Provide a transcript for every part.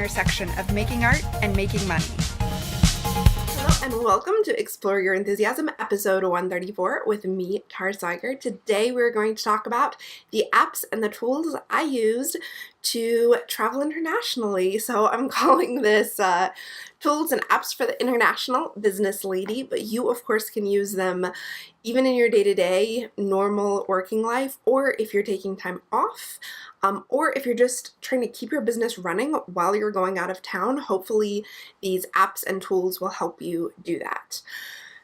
intersection of making art and making money. Hello and welcome to Explore Your Enthusiasm, episode 134 with me, Tara Swiger. Today we're going to talk about the apps and the tools I used to travel internationally. So I'm calling this tools and apps for the international business lady, but you of course can use them even in your day-to-day normal working life, or if you're taking time off, or if you're just trying to keep your business running while you're going out of town. Hopefully these apps and tools will help you do that.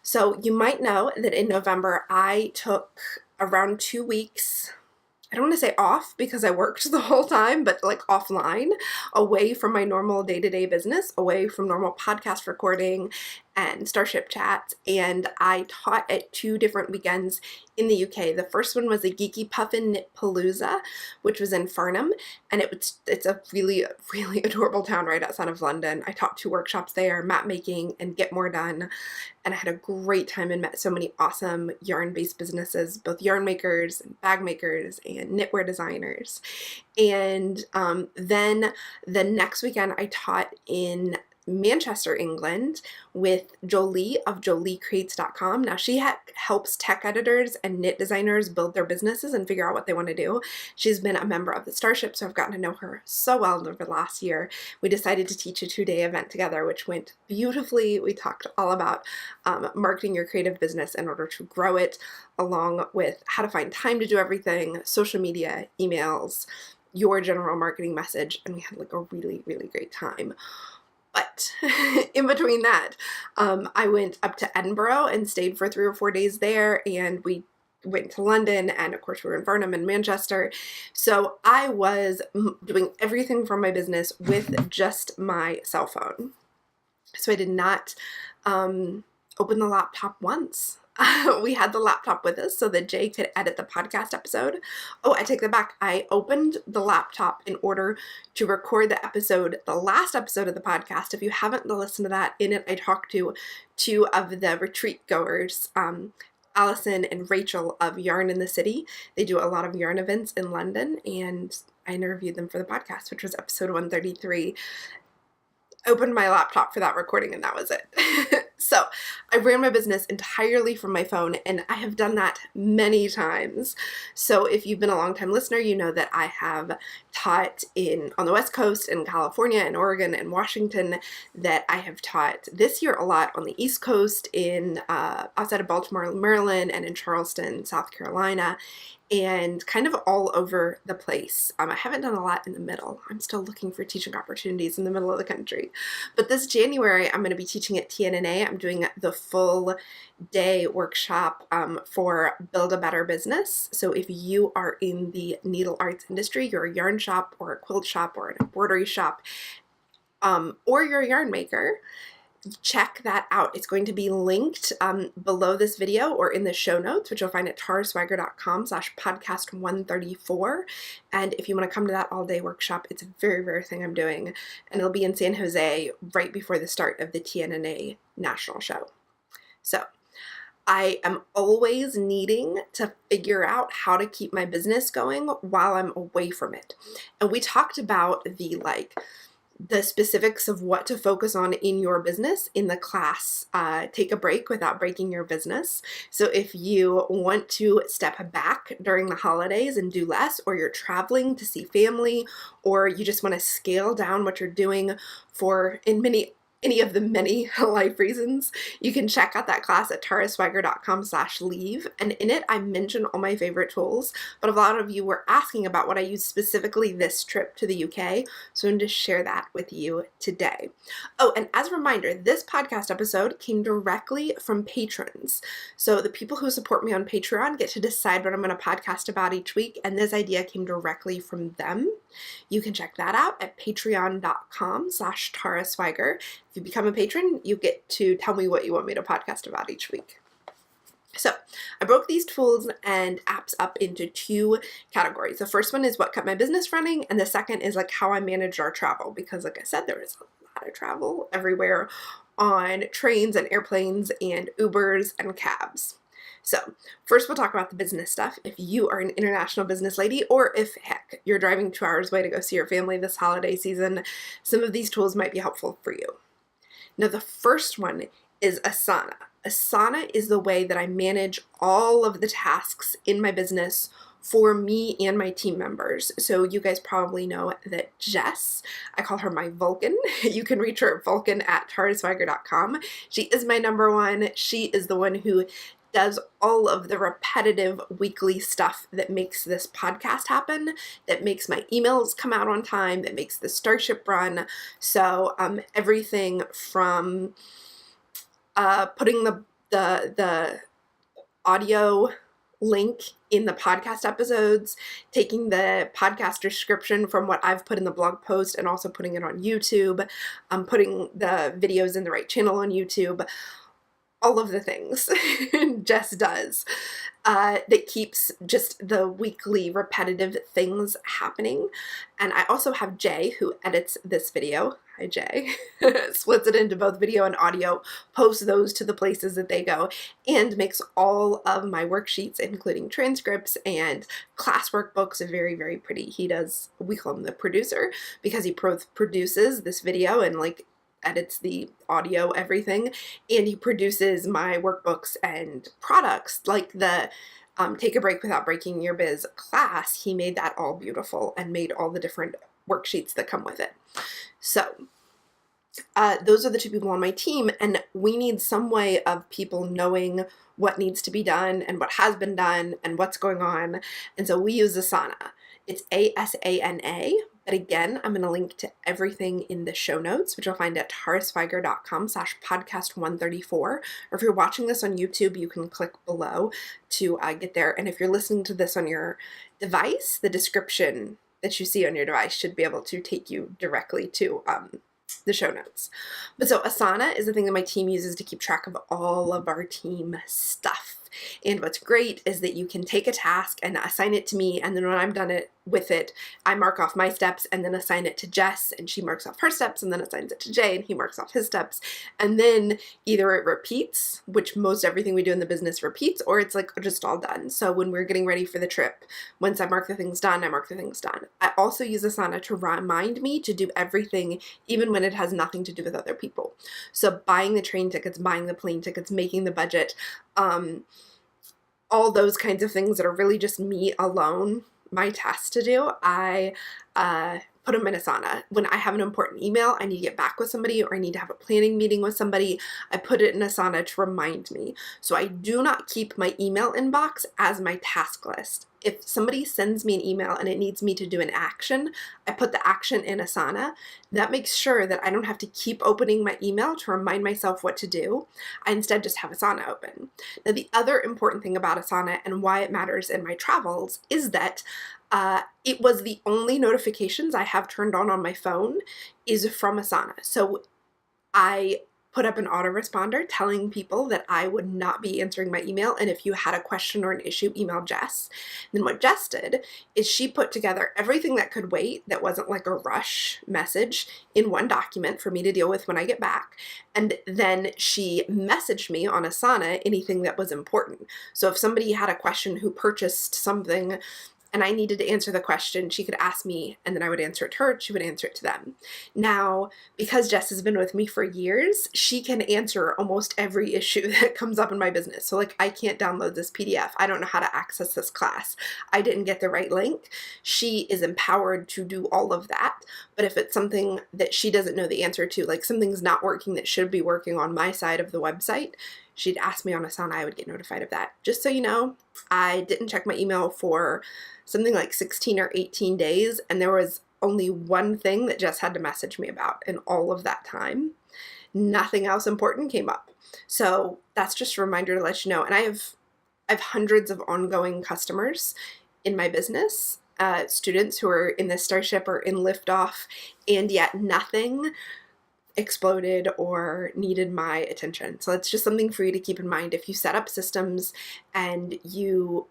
So you might know that in November I took around 2 weeks, I don't want to say off because I worked the whole time, but like offline, away from my normal day-to-day business, away from normal podcast recording and Starship chats, and I taught at 2 different weekends in the UK. The first one was the Geeky Puffin Knit Palooza, which was in Farnham, and it's a really, really adorable town right outside of London. I taught 2 workshops there, map making and Get More Done, and I had a great time and met so many awesome yarn-based businesses, both yarn makers and bag makers and knitwear designers. And then the next weekend I taught in Manchester, England, with Jolie of JolieCreates.com. Now she helps tech editors and knit designers build their businesses and figure out what they want to do. She's been a member of the Starship, so I've gotten to know her so well over the last year. We decided to teach a 2-day event together, which went beautifully. We talked all about marketing your creative business in order to grow it, along with how to find time to do everything, social media, emails, your general marketing message, and we had like a really, really great time. But in between that, I went up to Edinburgh and stayed for 3 or 4 days there, and we went to London, and of course we were in Farnham and Manchester. So I was doing everything from my business with just my cell phone. So I did not open the laptop once. We had the laptop with us so that Jay could edit the podcast episode. Oh, I take that back. I opened the laptop in order to record the episode, the last episode of the podcast. If you haven't listened to that, in it I talked to 2 of the retreat goers, Allison and Rachel of Yarn in the City. They do a lot of yarn events in London, and I interviewed them for the podcast, which was episode 133. Opened my laptop for that recording, and that was it. So I ran my business entirely from my phone, and I have done that many times. So if you've been a long-time listener, you know that I have taught on the West Coast, in California and Oregon and Washington, that I have taught this year a lot on the East Coast, in outside of Baltimore, Maryland, and in Charleston, South Carolina, and kind of all over the place. I haven't done a lot in the middle. I'm still looking for teaching opportunities in the middle of the country. But this January, I'm going to be teaching at TNNA. I'm doing the full day workshop for Build a Better Business. So if you are in the needle arts industry, you're a yarn shop or a quilt shop or an embroidery shop, or you're a yarn maker, check that out. It's going to be linked below this video or in the show notes, which you'll find at taraswiger.com/podcast 134. And if you want to come to that all-day workshop, it's a very rare thing I'm doing, and it'll be in San Jose right before the start of the TNNA National Show. So I am always needing to figure out how to keep my business going while I'm away from it. And we talked about the specifics of what to focus on in your business in the class, Take a Break Without Breaking Your Business. So if you want to step back during the holidays and do less, or you're traveling to see family, or you just want to scale down what you're doing any of the many life reasons, you can check out that class at taraswiger.com/leave. And in it, I mention all my favorite tools, but a lot of you were asking about what I used specifically this trip to the UK, so I'm going to share that with you today. Oh, and as a reminder, this podcast episode came directly from patrons. So the people who support me on Patreon get to decide what I'm going to podcast about each week, and this idea came directly from them. You can check that out at patreon.com/taraswiger. If you become a patron, you get to tell me what you want me to podcast about each week. So I broke these tools and apps up into 2 categories. The first one is what kept my business running, and the second is like how I managed our travel, because like I said, there is a lot of travel everywhere on trains and airplanes and Ubers and cabs. So first we'll talk about the business stuff. If you are an international business lady, or if heck, you're driving 2 hours away to go see your family this holiday season, some of these tools might be helpful for you. Now the first one is Asana. Asana is the way that I manage all of the tasks in my business for me and my team members. So you guys probably know that Jess, I call her my Vulcan. You can reach her at vulcan@tarazweiger.com. She is my number one. She is the one who does all of the repetitive weekly stuff that makes this podcast happen, that makes my emails come out on time, that makes the Starship run. So everything from putting the audio link in the podcast episodes, taking the podcast description from what I've put in the blog post and also putting it on YouTube, putting the videos in the right channel on YouTube, all of the things Jess does that keeps just the weekly repetitive things happening. And I also have Jay, who edits this video. Hi, Jay. Splits it into both video and audio, posts those to the places that they go, and makes all of my worksheets, including transcripts and class workbooks, very, very pretty. He does, we call him the producer, because he produces this video and like edits the audio, everything, and he produces my workbooks and products, like the Take a Break Without Breaking Your Biz class. He made that all beautiful and made all the different worksheets that come with it. So those are the two people on my team, and we need some way of people knowing what needs to be done and what has been done and what's going on. And so we use Asana. It's Asana, but again, I'm going to link to everything in the show notes, which you'll find at tarazweiger.com/podcast134. Or if you're watching this on YouTube, you can click below to get there. And if you're listening to this on your device, the description that you see on your device should be able to take you directly to the show notes. But so Asana is the thing that my team uses to keep track of all of our team stuff. And what's great is that you can take a task and assign it to me, and then when I'm done with it, I mark off my steps and then assign it to Jess, and she marks off her steps and then assigns it to Jay, and he marks off his steps. And then either it repeats, which most everything we do in the business repeats, or it's like just all done. So when we're getting ready for the trip, once I mark the things done, I mark the things done. I also use Asana to remind me to do everything, even when it has nothing to do with other people. So buying the train tickets, buying the plane tickets, making the budget, all those kinds of things that are really just me alone, my task to do, I put them in Asana. When I have an important email, I need to get back with somebody, or I need to have a planning meeting with somebody, I put it in Asana to remind me. So I do not keep my email inbox as my task list. If somebody sends me an email and it needs me to do an action, I put the action in Asana. That makes sure that I don't have to keep opening my email to remind myself what to do. I instead just have Asana open. Now, the other important thing about Asana and why it matters in my travels is that it was the only notifications I have turned on my phone is from Asana. So I put up an autoresponder telling people that I would not be answering my email, and if you had a question or an issue, email Jess. And then what Jess did is she put together everything that could wait, that wasn't like a rush message, in one document for me to deal with when I get back. And then she messaged me on Asana anything that was important. So if somebody had a question who purchased something and I needed to answer the question, she could ask me, and then I would answer it to her, she would answer it to them. Now, because Jess has been with me for years, she can answer almost every issue that comes up in my business. So like, I can't download this PDF. I don't know how to access this class. I didn't get the right link. She is empowered to do all of that. But if it's something that she doesn't know the answer to, like something's not working that should be working on my side of the website, she'd ask me on Asana, I would get notified of that. Just so you know, I didn't check my email for something like 16 or 18 days, and there was only one thing that Jess had to message me about in all of that time. Nothing else important came up. So that's just a reminder to let you know. And I have hundreds of ongoing customers in my business, students who are in the Starship or in Liftoff, and yet nothing exploded or needed my attention. So it's just something for you to keep in mind. If you set up systems and you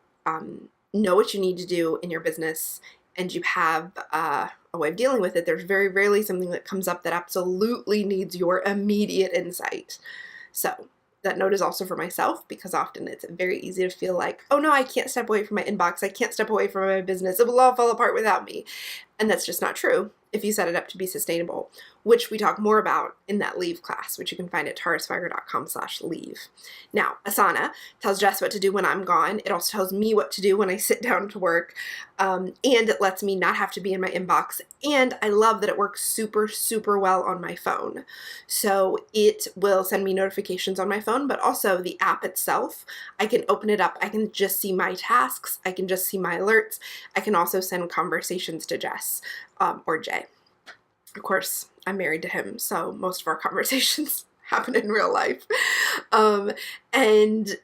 know what you need to do in your business and you have a way of dealing with it, there's very rarely something that comes up that absolutely needs your immediate insight. So that note is also for myself, because often it's very easy to feel like, oh no, I can't step away from my inbox. I can't step away from my business. It will all fall apart without me. And that's just not true if you set it up to be sustainable, which we talk more about in that leave class, which you can find at tarasweiger.com/leave. Now, Asana tells Jess what to do when I'm gone. It also tells me what to do when I sit down to work. And it lets me not have to be in my inbox. And I love that it works super, super well on my phone. So it will send me notifications on my phone, but also the app itself, I can open it up. I can just see my tasks. I can just see my alerts. I can also send conversations to Jess or Jay. Of course, I'm married to him, so most of our conversations happen in real life. And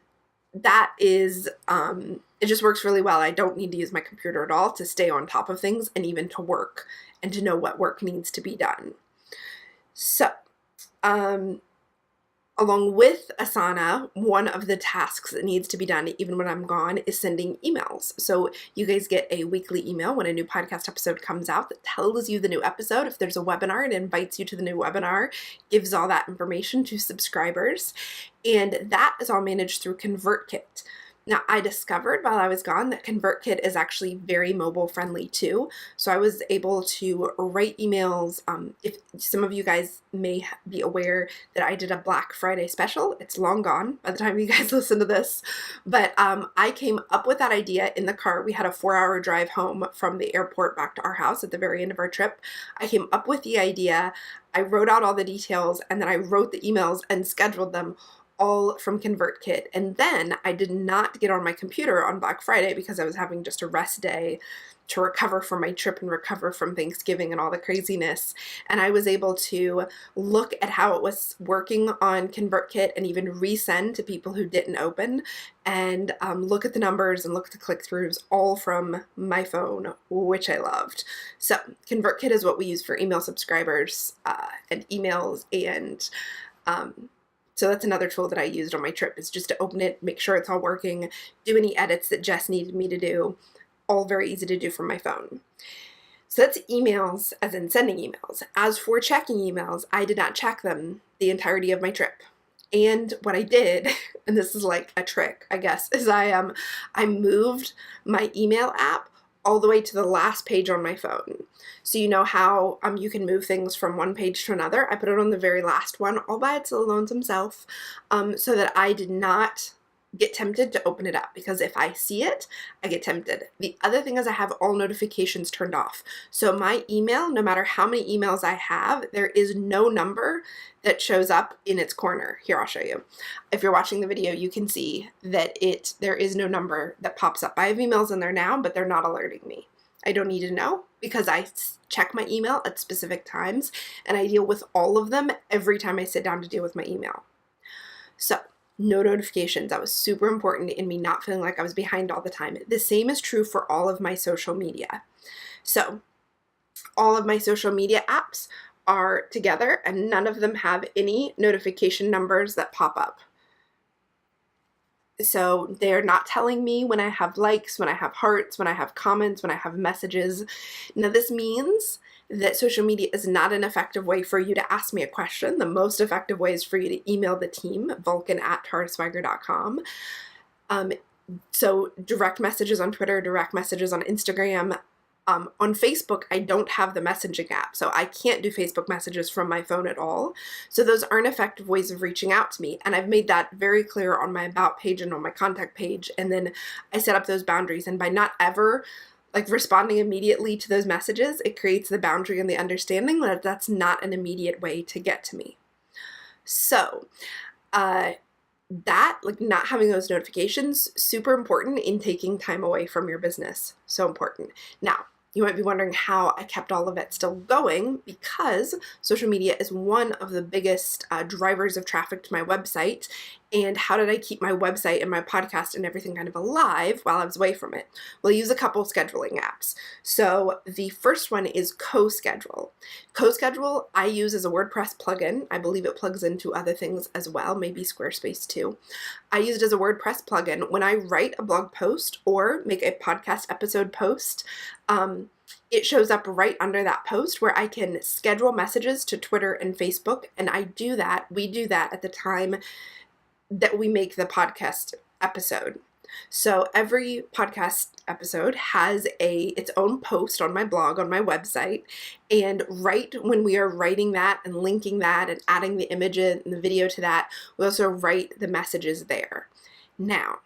that is, it just works really well. I don't need to use my computer at all to stay on top of things and even to work and to know what work needs to be done. So, along with Asana, one of the tasks that needs to be done even when I'm gone is sending emails. So you guys get a weekly email when a new podcast episode comes out that tells you the new episode. If there's a webinar, it invites you to the new webinar, gives all that information to subscribers, and that is all managed through ConvertKit. Now, I discovered while I was gone that ConvertKit is actually very mobile friendly too. So I was able to write emails. If some of you guys may be aware that I did a Black Friday special, it's long gone by the time you guys listen to this. But I came up with that idea in the car. We had a 4-hour drive home from the airport back to our house at the very end of our trip. I came up with the idea. I wrote out all the details, and then I wrote the emails and scheduled them all from ConvertKit. And then I did not get on my computer on Black Friday because I was having just a rest day to recover from my trip and recover from Thanksgiving and all the craziness. And I was able to look at how it was working on ConvertKit and even resend to people who didn't open, and look at the numbers and look at the click-throughs all from my phone, which I loved. So ConvertKit is what we use for email subscribers and emails, and so that's another tool that I used on my trip, is just to open it, make sure it's all working, do any edits that Jess needed me to do, all very easy to do from my phone. So that's emails, as in sending emails. As for checking emails, I did not check them the entirety of my trip. And what I did, and this is like a trick, I guess, is I moved my email app all the way to the last page on my phone. So you know how you can move things from one page to another? I put it on the very last one, all by its little lonesome self, so that I did not get tempted to open it up, because if I see it, I get tempted. The other thing is I have all notifications turned off. So my email, no matter how many emails I have, there is no number that shows up in its corner. Here, I'll show you. If you're watching the video, you can see that there is no number that pops up. I have emails in there now, but they're not alerting me. I don't need to know, because I check my email at specific times, and I deal with all of them every time I sit down to deal with my email. So no notifications. That was super important in me not feeling like I was behind all the time. The same is true for all of my social media. So all of my social media apps are together, and none of them have any notification numbers that pop up. So they're not telling me when I have likes, when I have hearts, when I have comments, when I have messages. Now this means that social media is not an effective way for you to ask me a question. The most effective way is for you to email the team, vulcan@tarasweiger.com. So direct messages on Twitter, direct messages on Instagram. On Facebook, I don't have the messaging app, so I can't do Facebook messages from my phone at all. So those aren't effective ways of reaching out to me. And I've made that very clear on my About page and on my contact page. And then I set up those boundaries. And by not ever responding immediately to those messages, it creates the boundary and the understanding that that's not an immediate way to get to me. So, that, not having those notifications, super important in taking time away from your business. So important. Now, you might be wondering how I kept all of it still going, because social media is one of the biggest drivers of traffic to my website. And how did I keep my website and my podcast and everything kind of alive while I was away from it? Well, I use a couple scheduling apps. So the first one is CoSchedule. CoSchedule I use as a WordPress plugin. I believe it plugs into other things as well, maybe Squarespace too. I use it as a WordPress plugin. When I write a blog post or make a podcast episode post, it shows up right under that post where I can schedule messages to Twitter and Facebook. And we do that at the time that we make the podcast episode. So every podcast episode has its own post on my blog, on my website, and right when we are writing that and linking that and adding the image and the video to that, we also write the messages there. Now,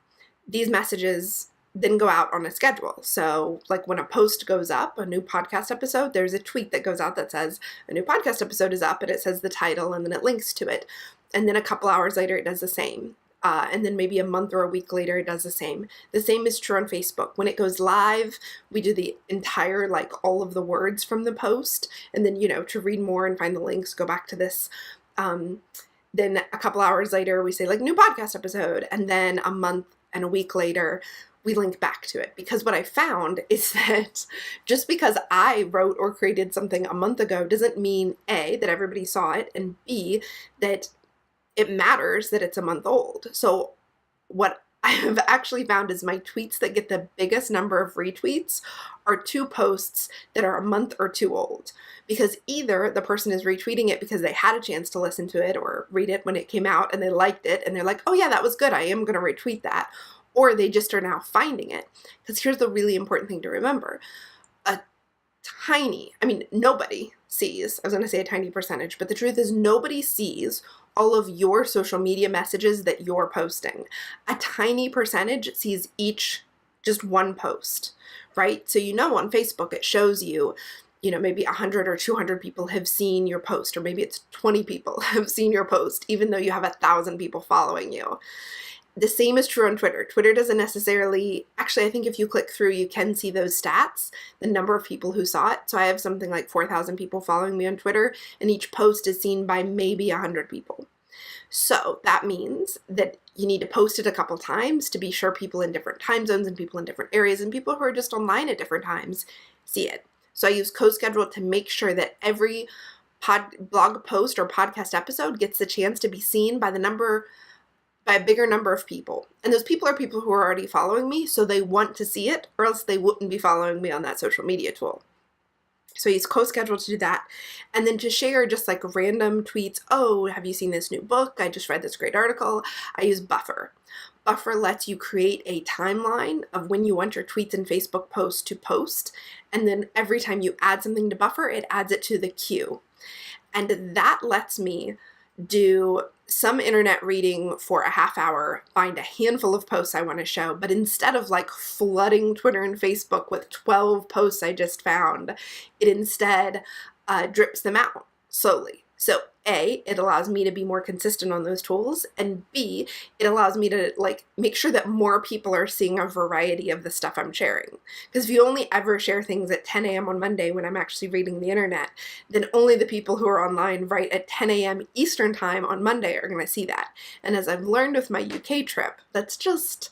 these messages then go out on a schedule. So like when a post goes up, a new podcast episode, there's a tweet that goes out that says a new podcast episode is up, and it says the title and then it links to it. And then a couple hours later, it does the same. And then maybe a month or a week later, it does the same. The same is true on Facebook. When it goes live, we do the entire, like all of the words from the post. And then, to read more and find the links, go back to this. Then a couple hours later, we say like new podcast episode. And then a month and a week later, we link back to it. Because what I found is that just because I wrote or created something a month ago doesn't mean A, that everybody saw it, and B, that it matters that it's a month old. So what I have actually found is my tweets that get the biggest number of retweets are 2 posts that are a month or 2 old. Because either the person is retweeting it because they had a chance to listen to it or read it when it came out and they liked it and they're like, oh yeah, that was good, I am going to retweet that. Or they just are now finding it. Because here's the really important thing to remember. Nobody sees, I was going to say a tiny percentage, but the truth is nobody sees all of your social media messages that you're posting. A tiny percentage sees just one post, right? So on Facebook, it shows you, maybe 100 or 200 people have seen your post, or maybe it's 20 people have seen your post, even though you have 1,000 people following you. The same is true on Twitter. Twitter doesn't necessarily, actually, I think if you click through, you can see those stats, the number of people who saw it. So I have something like 4,000 people following me on Twitter, and each post is seen by maybe 100 people. So that means that you need to post it a couple times to be sure people in different time zones and people in different areas and people who are just online at different times see it. So I use CoSchedule to make sure that every blog post or podcast episode gets the chance to be seen by a bigger number of people. And those people are people who are already following me, so they want to see it, or else they wouldn't be following me on that social media tool. So I use CoSchedule to do that. And then to share just like random tweets, oh, have you seen this new book? I just read this great article. I use Buffer. Buffer lets you create a timeline of when you want your tweets and Facebook posts to post. And then every time you add something to Buffer, it adds it to the queue. And that lets me do some internet reading for a half hour, find a handful of posts I want to show, but instead of like flooding Twitter and Facebook with 12 posts I just found, it instead drips them out slowly. So A, it allows me to be more consistent on those tools, and B, it allows me to make sure that more people are seeing a variety of the stuff I'm sharing. Because if you only ever share things at 10 a.m. on Monday when I'm actually reading the internet, then only the people who are online right at 10 a.m. Eastern time on Monday are going to see that. And as I've learned with my UK trip, that's just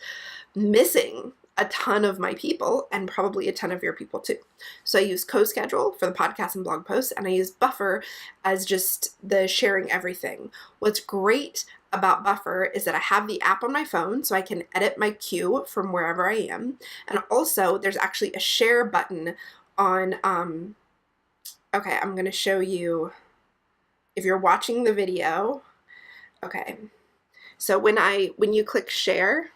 missing a ton of my people and probably a ton of your people too. So I use CoSchedule for the podcast and blog posts, and I use Buffer as just the sharing everything. What's great about Buffer is that I have the app on my phone, so I can edit my queue from wherever I am. And also there's actually a share button on, okay, I'm going to show you if you're watching the video. Okay. So when you click share,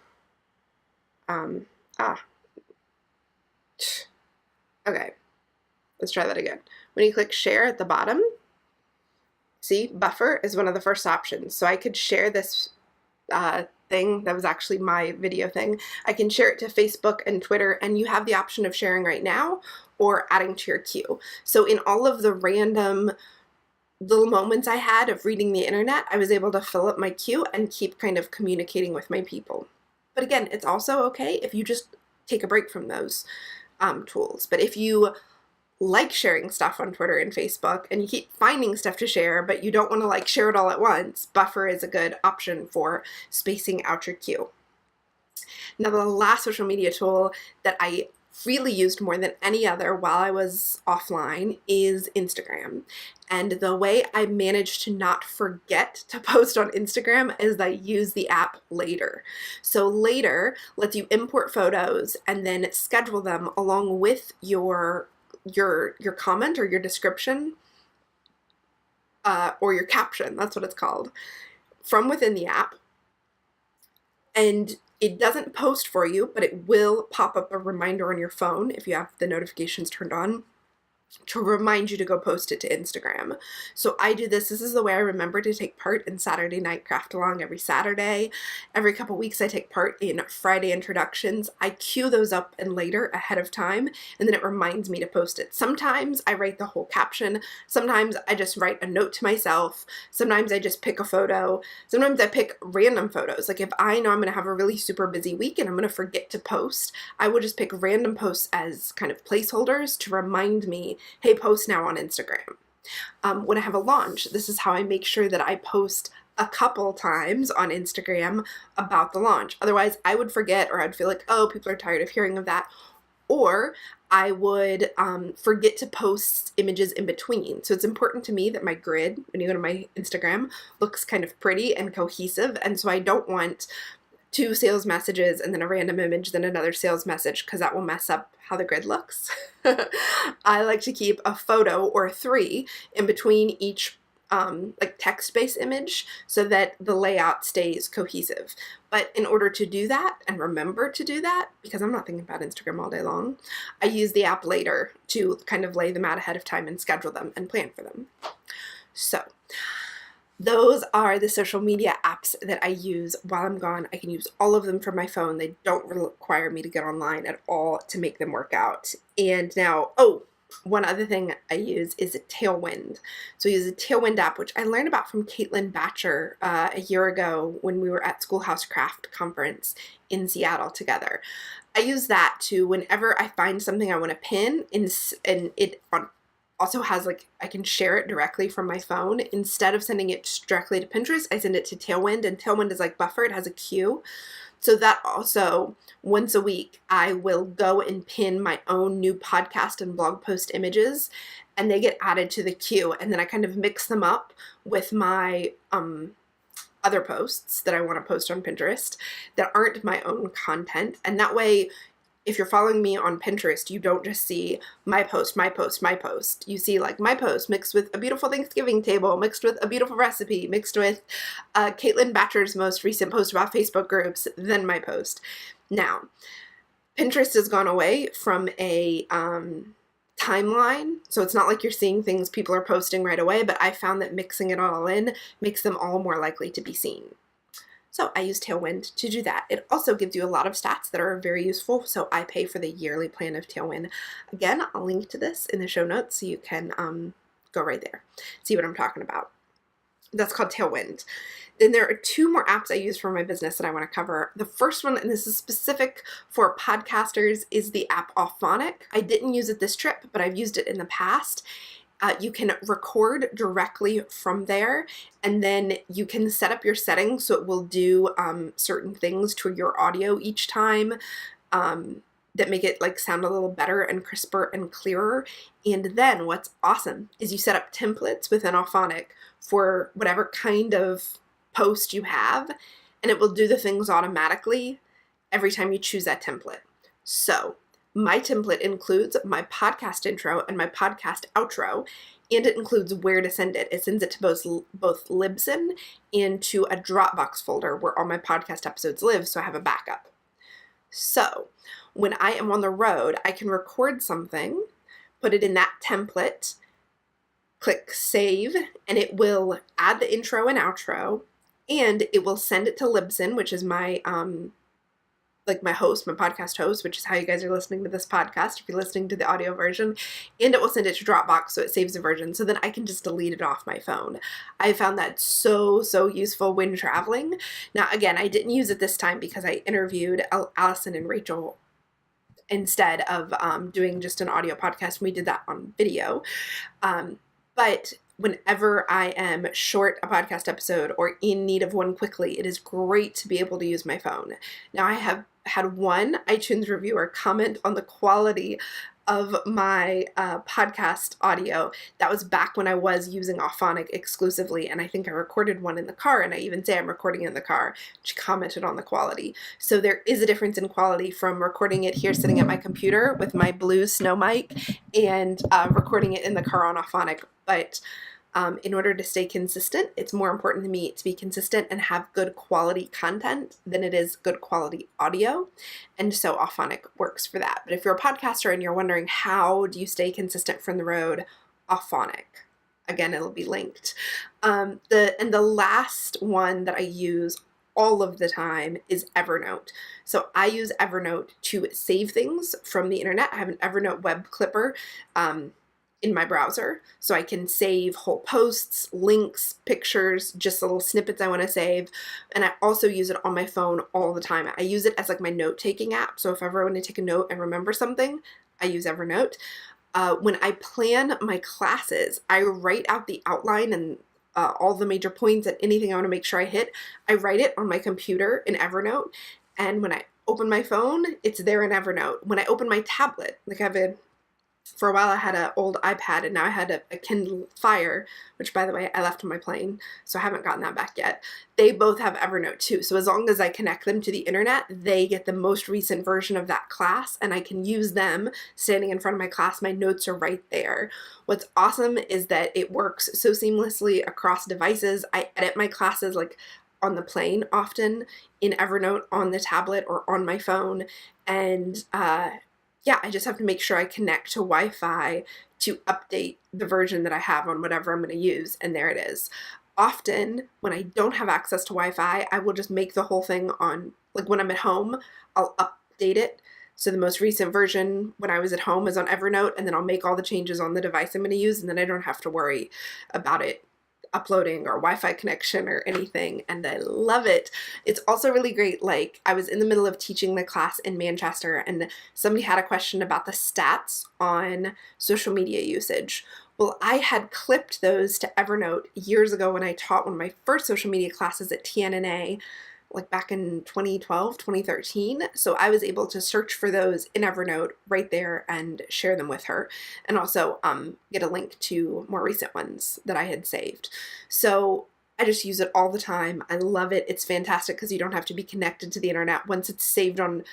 okay, let's try that again. When you click share at the bottom, see, Buffer is one of the first options. So I could share this thing that was actually my video thing. I can share it to Facebook and Twitter, and you have the option of sharing right now or adding to your queue. So in all of the random little moments I had of reading the internet, I was able to fill up my queue and keep kind of communicating with my people. But again, it's also okay if you just take a break from those tools. But if you like sharing stuff on Twitter and Facebook and you keep finding stuff to share, but you don't want to share it all at once, Buffer is a good option for spacing out your queue. Now, the last social media tool that I really used more than any other while I was offline is Instagram. And the way I managed to not forget to post on Instagram is I use the app Later. So Later lets you import photos and then schedule them along with your comment or your description or your caption, that's what it's called, from within the app. And it doesn't post for you, but it will pop up a reminder on your phone if you have the notifications turned on to remind you to go post it to Instagram. So I do this. This is the way I remember to take part in Saturday Night Craft Along every Saturday. Every couple weeks I take part in Friday introductions. I queue those up and later ahead of time, and then it reminds me to post it. Sometimes I write the whole caption. Sometimes I just write a note to myself. Sometimes I just pick a photo. Sometimes I pick random photos. Like if I know I'm going to have a really super busy week and I'm going to forget to post, I will just pick random posts as kind of placeholders to remind me, hey, post now on Instagram. When I have a launch, this is how I make sure that I post a couple times on Instagram about the launch. Otherwise, I would forget, or I'd feel like, oh, people are tired of hearing of that. Or I would forget to post images in between. So it's important to me that my grid, when you go to my Instagram, looks kind of pretty and cohesive. And so I don't want 2 sales messages and then a random image, then another sales message, because that will mess up how the grid looks. I like to keep a photo or 3 in between each like text-based image so that the layout stays cohesive. But in order to do that and remember to do that, because I'm not thinking about Instagram all day long, I use the app Later to kind of lay them out ahead of time and schedule them and plan for them. So those are the social media apps that I use while I'm gone. I can use all of them from my phone. They don't require me to get online at all to make them work out. And now, one other thing I use is a Tailwind. So I use a Tailwind app, which I learned about from Caitlin Batcher a year ago when we were at Schoolhouse Craft Conference in Seattle together. I use that to, whenever I find something I want to pin, and it also has, like, I can share it directly from my phone. Instead of sending it directly to Pinterest, I send it to Tailwind, and Tailwind is like buffer. It has a queue. So that also, once a week, I will go and pin my own new podcast and blog post images, and they get added to the queue. And then I kind of mix them up with my other posts that I want to post on Pinterest that aren't my own content. And that way, if you're following me on Pinterest, you don't just see my post, my post, my post. You see like my post mixed with a beautiful Thanksgiving table, mixed with a beautiful recipe, mixed with Caitlin Batcher's most recent post about Facebook groups, then my post. Now, Pinterest has gone away from a timeline, so it's not like you're seeing things people are posting right away, but I found that mixing it all in makes them all more likely to be seen. So I use Tailwind to do that. It also gives you a lot of stats that are very useful, so I pay for the yearly plan of Tailwind. Again, I'll link to this in the show notes so you can go right there, see what I'm talking about. That's called Tailwind. Then there are 2 more apps I use for my business that I want to cover. The first one, and this is specific for podcasters, is the app Auphonic. I didn't use it this trip, but I've used it in the past. You can record directly from there, and then you can set up your settings so it will do certain things to your audio each time that make it like sound a little better and crisper and clearer. And then what's awesome is you set up templates within Auphonic for whatever kind of post you have, and it will do the things automatically every time you choose that template. So my template includes my podcast intro and my podcast outro, and it includes where to send it. It sends it to both Libsyn and to a Dropbox folder where all my podcast episodes live, so I have a backup. So when I am on the road, I can record something, put it in that template, click save, and it will add the intro and outro, and it will send it to Libsyn, which is my my host, my podcast host, which is how you guys are listening to this podcast if you're listening to the audio version, and it will send it to Dropbox so it saves the version, so then I can just delete it off my phone. I found that so useful when traveling. Now, again, I didn't use it this time because I interviewed Allison and Rachel instead of doing just an audio podcast. We did that on video. But whenever I am short a podcast episode or in need of one quickly, it is great to be able to use my phone. Now, I have had one iTunes reviewer comment on the quality of my podcast audio. That was back when I was using Auphonic exclusively, and I think I recorded one in the car, and I even say I'm recording it in the car. She commented on the quality. So there is a difference in quality from recording it here sitting at my computer with my Blue Snow mic and recording it in the car on Auphonic. But In order to stay consistent, it's more important to me to be consistent and have good quality content than it is good quality audio. And so Auphonic works for that. But if you're a podcaster and you're wondering how do you stay consistent from the road, Auphonic. Again, it'll be linked. The last one that I use all of the time is Evernote. So I use Evernote to save things from the internet. I have an Evernote web clipper in my browser, so I can save whole posts, links, pictures, just little snippets I want to save. And I also use it on my phone all the time. I use it as like my note-taking app. So if I ever want to take a note and remember something, I use Evernote. When I plan my classes, I write out the outline and all the major points and anything I want to make sure I hit. I write it on my computer in Evernote, and when I open my phone, it's there in Evernote. When I open my tablet, like for a while I had an old iPad, and now I had a Kindle Fire, which by the way I left on my plane, so I haven't gotten that back yet. They both have Evernote too, so as long as I connect them to the internet, they get the most recent version of that class, and I can use them standing in front of my class. My notes are right there. What's awesome is that it works so seamlessly across devices. I edit my classes like on the plane often in Evernote on the tablet or on my phone, and yeah, I just have to make sure I connect to Wi-Fi to update the version that I have on whatever I'm going to use, and there it is. Often, when I don't have access to Wi-Fi, I will just make the whole thing on, like when I'm at home, I'll update it. So the most recent version when I was at home is on Evernote, and then I'll make all the changes on the device I'm going to use, and then I don't have to worry about it uploading or Wi-Fi connection or anything, and I love it. It's also really great, like I was in the middle of teaching the class in Manchester, and somebody had a question about the stats on social media usage. Well, I had clipped those to Evernote years ago when I taught one of my first social media classes at TNNA, like back in 2012, 2013. So I was able to search for those in Evernote right there and share them with her, and also get a link to more recent ones that I had saved. So I just use it all the time. I love it. It's fantastic because you don't have to be connected to the internet. Once it's saved on,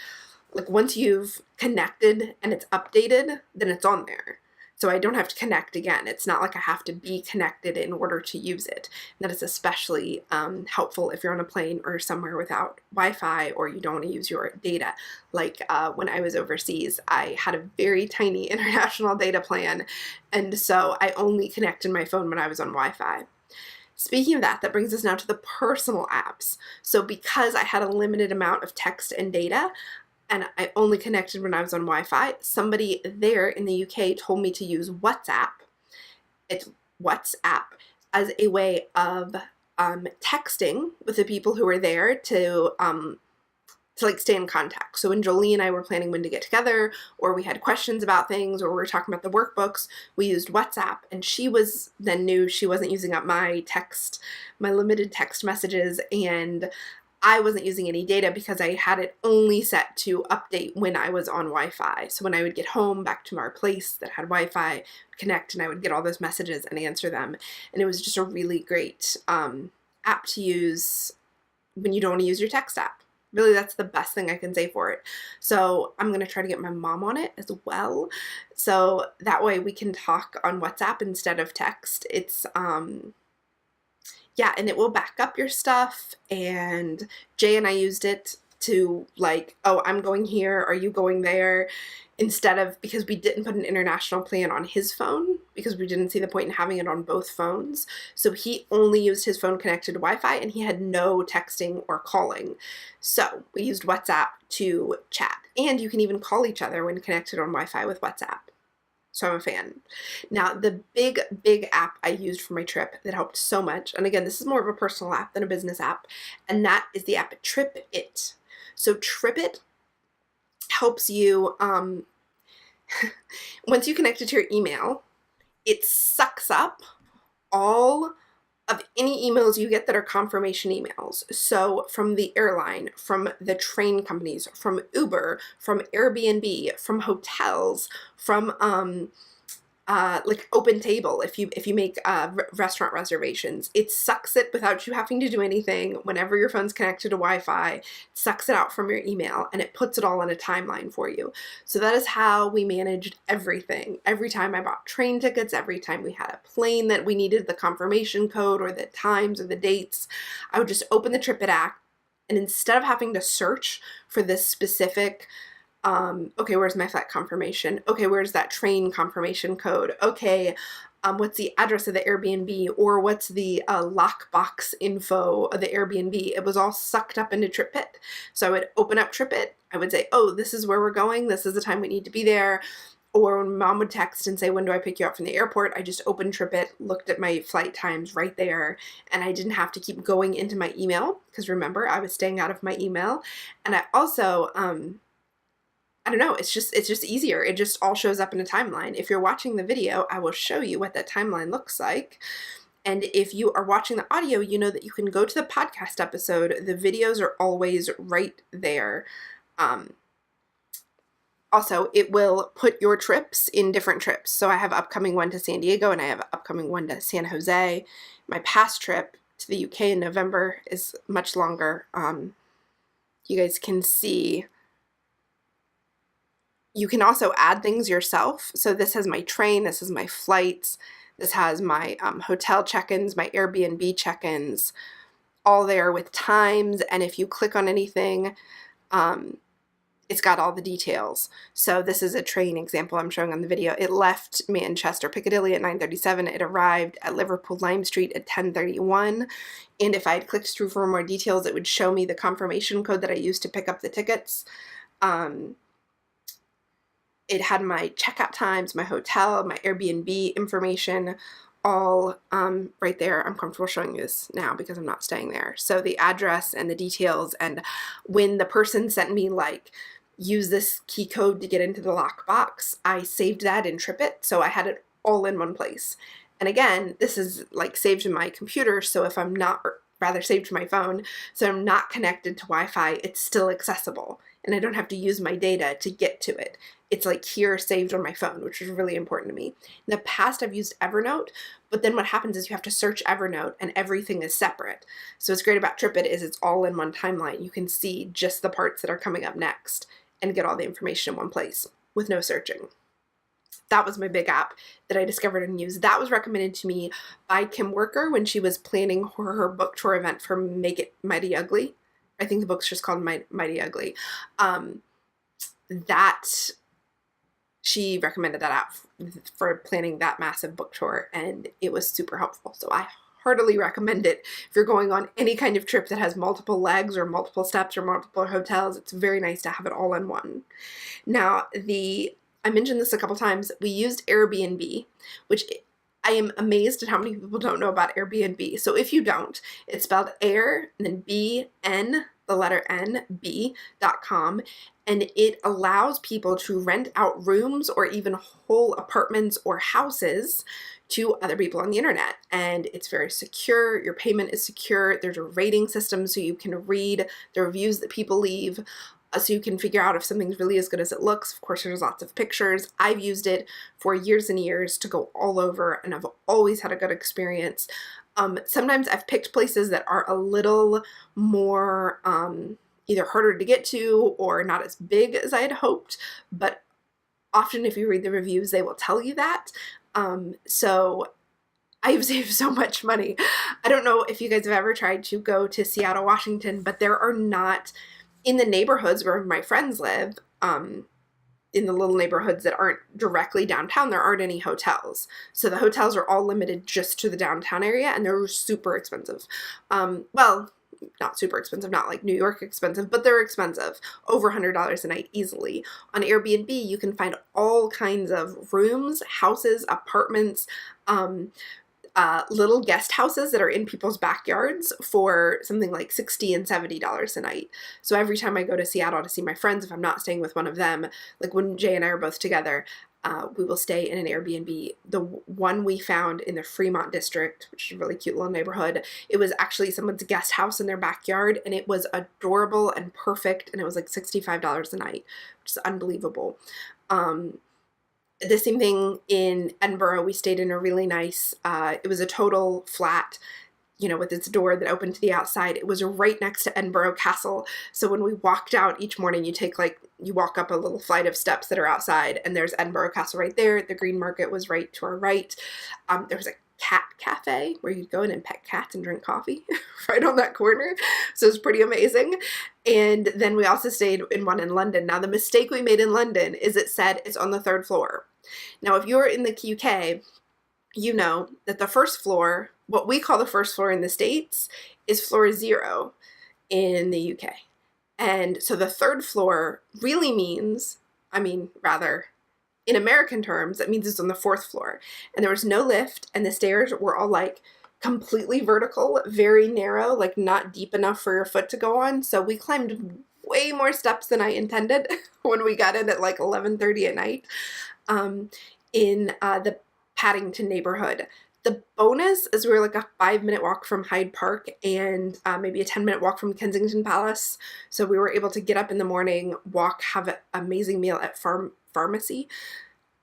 like once you've connected and it's updated, then it's on there. So I don't have to connect again. It's not like I have to be connected in order to use it. And that is especially helpful if you're on a plane or somewhere without Wi-Fi, or you don't want to use your data. Like when I was overseas, I had a very tiny international data plan, and so I only connected my phone when I was on Wi-Fi. Speaking of that, that brings us now to the personal apps. So because I had a limited amount of text and data, and I only connected when I was on Wi-Fi, somebody there in the UK told me to use WhatsApp. It's WhatsApp as a way of texting with the people who were there to like stay in contact. So when Jolie and I were planning when to get together, or we had questions about things, or we were talking about the workbooks, we used WhatsApp, and she was then knew she wasn't using up my limited text messages, and I wasn't using any data because I had it only set to update when I was on Wi-Fi. So when I would get home back to our place that had Wi-Fi, connect, and I would get all those messages and answer them. And it was just a really great app to use when you don't want to use your text app. Really, that's the best thing I can say for it. So I'm going to try to get my mom on it as well. So that way we can talk on WhatsApp instead of text. It's yeah, and it will back up your stuff, and Jay and I used it to like, oh, I'm going here, are you going there, instead of, because we didn't put an international plan on his phone because we didn't see the point in having it on both phones. So he only used his phone connected to Wi-Fi, and he had no texting or calling. So we used WhatsApp to chat, and you can even call each other when connected on Wi-Fi with WhatsApp. So I'm a fan. Now, the big app I used for my trip that helped so much, and again, this is more of a personal app than a business app, and that is the app TripIt. So TripIt helps you, once you connect it to your email, it sucks up all of any emails you get that are confirmation emails. So from the airline, from the train companies, from Uber, from Airbnb, from hotels, from like Open Table, if you make restaurant reservations, it sucks it without you having to do anything. Whenever your phone's connected to Wi-Fi, it sucks it out from your email and it puts it all in a timeline for you. So that is how we managed everything. Every time I bought train tickets, every time we had a plane that we needed the confirmation code or the times or the dates, I would just open the TripIt app, and instead of having to search for this specific okay, where's my flight confirmation? Okay, where's that train confirmation code? Okay, what's the address of the Airbnb, or what's the lockbox info of the Airbnb? It was all sucked up into TripIt. So I would open up TripIt. I would say, oh, this is where we're going. This is the time we need to be there. Or when mom would text and say, when do I pick you up from the airport? I just opened TripIt, looked at my flight times right there, and I didn't have to keep going into my email, because remember, I was staying out of my email. And I also, I don't know, it's just easier. It just all shows up in a timeline. If you're watching the video, I will show you what that timeline looks like. And if you are watching the audio, you know that you can go to the podcast episode. The videos are always right there. Also, it will put your trips in different trips. So I have upcoming one to San Diego and I have upcoming one to San Jose. My past trip to the UK in November is much longer. You guys can see. You can also add things yourself. So this has my train, this is my flights, this has my hotel check-ins, my Airbnb check-ins, all there with times. And if you click on anything, it's got all the details. So this is a train example I'm showing on the video. It left Manchester Piccadilly at 9:37. It arrived at Liverpool Lime Street at 10:31. And if I had clicked through for more details, it would show me the confirmation code that I used to pick up the tickets. It had my checkout times, my hotel, my Airbnb information, all right there. I'm comfortable showing you this now because I'm not staying there. So the address and the details, and when the person sent me like, use this key code to get into the lockbox, I saved that in TripIt, so I had it all in one place. And again, this is like saved in my computer, so if I'm not, or rather saved to my phone, so I'm not connected to Wi-Fi, it's still accessible, and I don't have to use my data to get to it. It's like here saved on my phone, which is really important to me. In the past, I've used Evernote, but then what happens is you have to search Evernote and everything is separate. So what's great about TripIt is it's all in one timeline. You can see just the parts that are coming up next and get all the information in one place with no searching. That was my big app that I discovered and used. That was recommended to me by Kim Worker when she was planning her book tour event for Make It Mighty Ugly. I think the book's just called Mighty Ugly. She recommended that app for planning that massive book tour, and it was super helpful. So I heartily recommend it if you're going on any kind of trip that has multiple legs or multiple steps or multiple hotels. It's very nice to have it all in one. Now, I mentioned this a couple times. We used Airbnb, which I am amazed at how many people don't know about Airbnb. So if you don't, it's spelled Air and then B-N, the letter N, B.com. And it allows people to rent out rooms or even whole apartments or houses to other people on the internet. And it's very secure. Your payment is secure. There's a rating system so you can read the reviews that people leave, so you can figure out if something's really as good as it looks. Of course, there's lots of pictures. I've used it for years and years to go all over, and I've always had a good experience. Sometimes I've picked places that are a little more either harder to get to or not as big as I had hoped, but often if you read the reviews, they will tell you that. So I've saved so much money. I don't know if you guys have ever tried to go to Seattle, Washington, but there are not, in the neighborhoods where my friends live, in the little neighborhoods that aren't directly downtown, there aren't any hotels. So the hotels are all limited just to the downtown area, and they're super expensive. Well, not super expensive, not like New York expensive, but they're expensive, over $100 a night easily. On Airbnb, you can find all kinds of rooms, houses, apartments, little guest houses that are in people's backyards for something like $60 and $70 a night. So every time I go to Seattle to see my friends, if I'm not staying with one of them, like when Jay and I are both together, we will stay in an Airbnb. The one we found in the Fremont district, which is a really cute little neighborhood, it was actually someone's guest house in their backyard, and it was adorable and perfect, and it was like $65 a night, which is unbelievable. The same thing in Edinburgh. We stayed in a really nice, it was a total flat, with its door that opened to the outside. It was right next to Edinburgh Castle. So when we walked out each morning, you walk up a little flight of steps that are outside, and there's Edinburgh Castle right there. The Green Market was right to our right. There was a cat cafe where you'd go in and pet cats and drink coffee right on that corner. So it's pretty amazing. And then we also stayed in one in London. Now, the mistake we made in London is it said it's on the 3rd floor. Now, if you're in the UK, you know that the first floor, what we call the first floor in the States, is floor 0 in the UK. And so the 3rd floor really means, in American terms, it means it's on the 4th floor. And there was no lift, and the stairs were all like completely vertical, very narrow, like not deep enough for your foot to go on. So we climbed way more steps than I intended when we got in at like 11:30 at night in the Paddington neighborhood. The bonus is we were like a 5-minute walk from Hyde Park and maybe a 10-minute walk from Kensington Palace. So we were able to get up in the morning, walk, have an amazing meal at Pharmacy,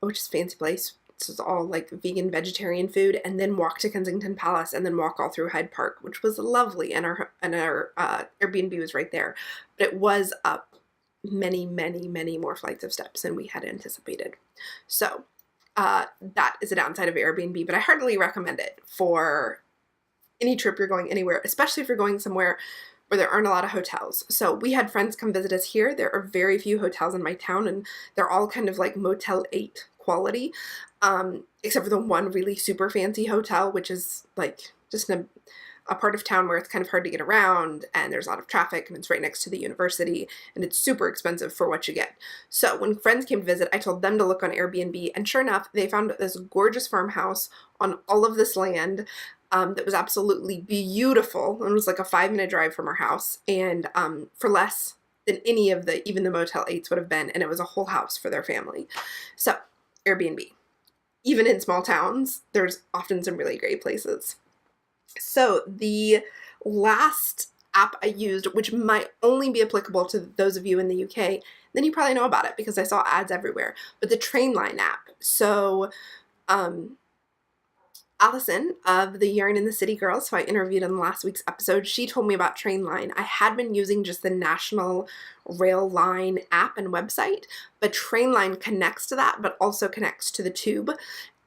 which is a fancy place. So it's all like vegan, vegetarian food, and then walk to Kensington Palace and then walk all through Hyde Park, which was lovely. And our Airbnb was right there. But it was up many, many, many more flights of steps than we had anticipated. So that is a downside of Airbnb, but I heartily recommend it for any trip you're going anywhere, especially if you're going somewhere where there aren't a lot of hotels. So we had friends come visit us here. There are very few hotels in my town, and they're all kind of like Motel 8 quality, except for the one really super fancy hotel, which is like just in a part of town where it's kind of hard to get around and there's a lot of traffic, and it's right next to the university, and it's super expensive for what you get. So when friends came to visit, I told them to look on Airbnb, and sure enough, they found this gorgeous farmhouse on all of this land that was absolutely beautiful, and it was like a 5-minute drive from our house, and for less than any of even the Motel 8s would have been, and it was a whole house for their family. So Airbnb. Even in small towns, there's often some really great places. So the last app I used, which might only be applicable to those of you in the UK, then you probably know about it because I saw ads everywhere, but the Trainline app. So Allison of the Yarn in the City Girls, who I interviewed in last week's episode, she told me about Trainline. I had been using just the National Rail Line app and website, but Trainline connects to that, but also connects to the tube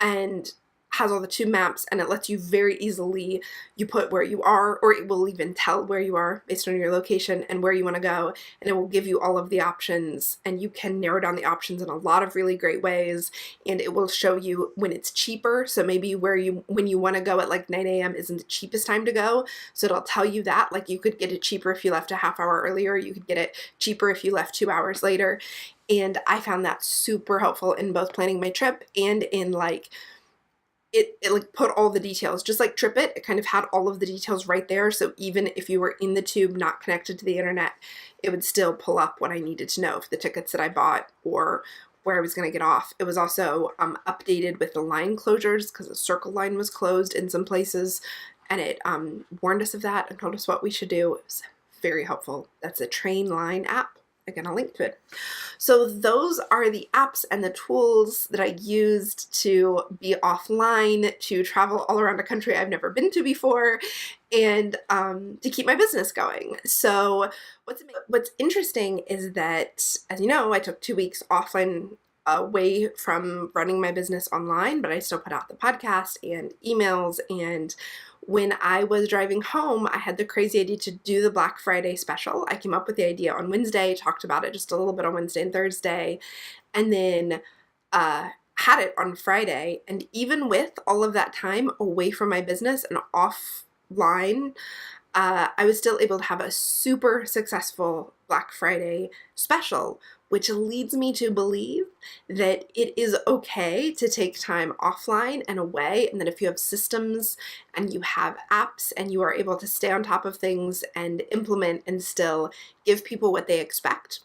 and has all the tube maps, and it lets you very easily, you put where you are, or it will even tell where you are based on your location and where you want to go, and it will give you all of the options, and you can narrow down the options in a lot of really great ways, and it will show you when it's cheaper. So maybe when you want to go at like 9 a.m. isn't the cheapest time to go, so it'll tell you that, like you could get it cheaper if you left a half hour earlier, you could get it cheaper if you left 2 hours later, and I found that super helpful in both planning my trip and in like it like put all the details, just like TripIt, it kind of had all of the details right there. So even if you were in the tube, not connected to the internet, it would still pull up what I needed to know for the tickets that I bought or where I was going to get off. It was also updated with the line closures because the Circle line was closed in some places, and it warned us of that and told us what we should do. It was very helpful. That's a Trainline app. Again, I'll link to it. So those are the apps and the tools that I used to be offline, to travel all around a country I've never been to before, and to keep my business going. So what's interesting is that, as you know, I took 2 weeks offline away from running my business online, but I still put out the podcast and emails. And when I was driving home, I had the crazy idea to do the Black Friday special. I came up with the idea on Wednesday, talked about it just a little bit on Wednesday and Thursday, and then had it on Friday. And even with all of that time away from my business and offline, I was still able to have a super successful Black Friday special, which leads me to believe that it is okay to take time offline and away, and that if you have systems and you have apps and you are able to stay on top of things and implement and still give people what they expect,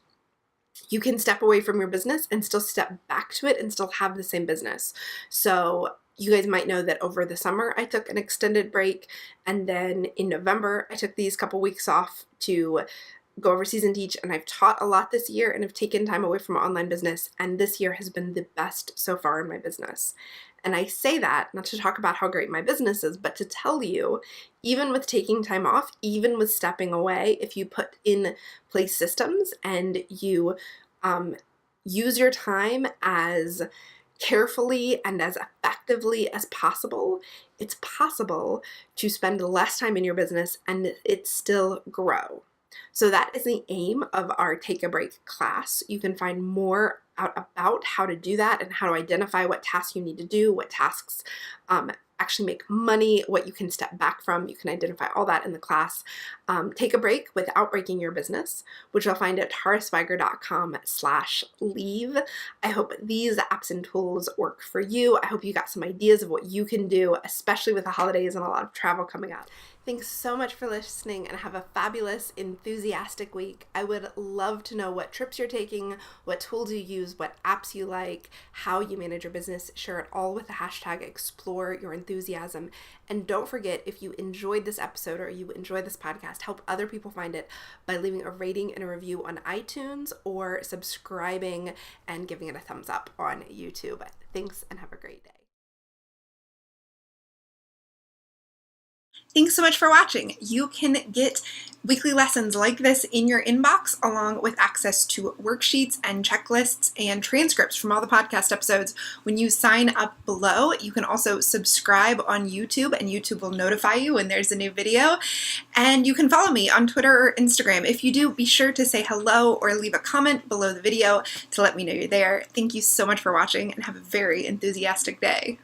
you can step away from your business and still step back to it and still have the same business. So you guys might know that over the summer I took an extended break, and then in November I took these couple weeks off to go overseas and teach, and I've taught a lot this year and have taken time away from my online business, and this year has been the best so far in my business. And I say that not to talk about how great my business is, but to tell you, even with taking time off, even with stepping away, if you put in place systems and you use your time as carefully and as effectively as possible, it's possible to spend less time in your business and it still grow. So that is the aim of our Take a Break class. You can find more out about how to do that and how to identify what tasks you need to do, what tasks actually make money, what you can step back from. You can identify all that in the class. Take a break without breaking your business, which you'll find at tarasweiger.com/leave. I hope these apps and tools work for you. I hope you got some ideas of what you can do, especially with the holidays and a lot of travel coming up. Thanks so much for listening and have a fabulous, enthusiastic week. I would love to know what trips you're taking, what tools you use, what apps you like, how you manage your business. Share it all with the hashtag #ExploreYourEnthusiasm. And don't forget, if you enjoyed this episode or you enjoy this podcast, help other people find it by leaving a rating and a review on iTunes or subscribing and giving it a thumbs up on YouTube. Thanks and have a great day. Thanks so much for watching. You can get weekly lessons like this in your inbox, along with access to worksheets and checklists and transcripts from all the podcast episodes when you sign up below. You can also subscribe on YouTube, and YouTube will notify you when there's a new video. And you can follow me on Twitter or Instagram. If you do, be sure to say hello or leave a comment below the video to let me know you're there. Thank you so much for watching and have a very enthusiastic day.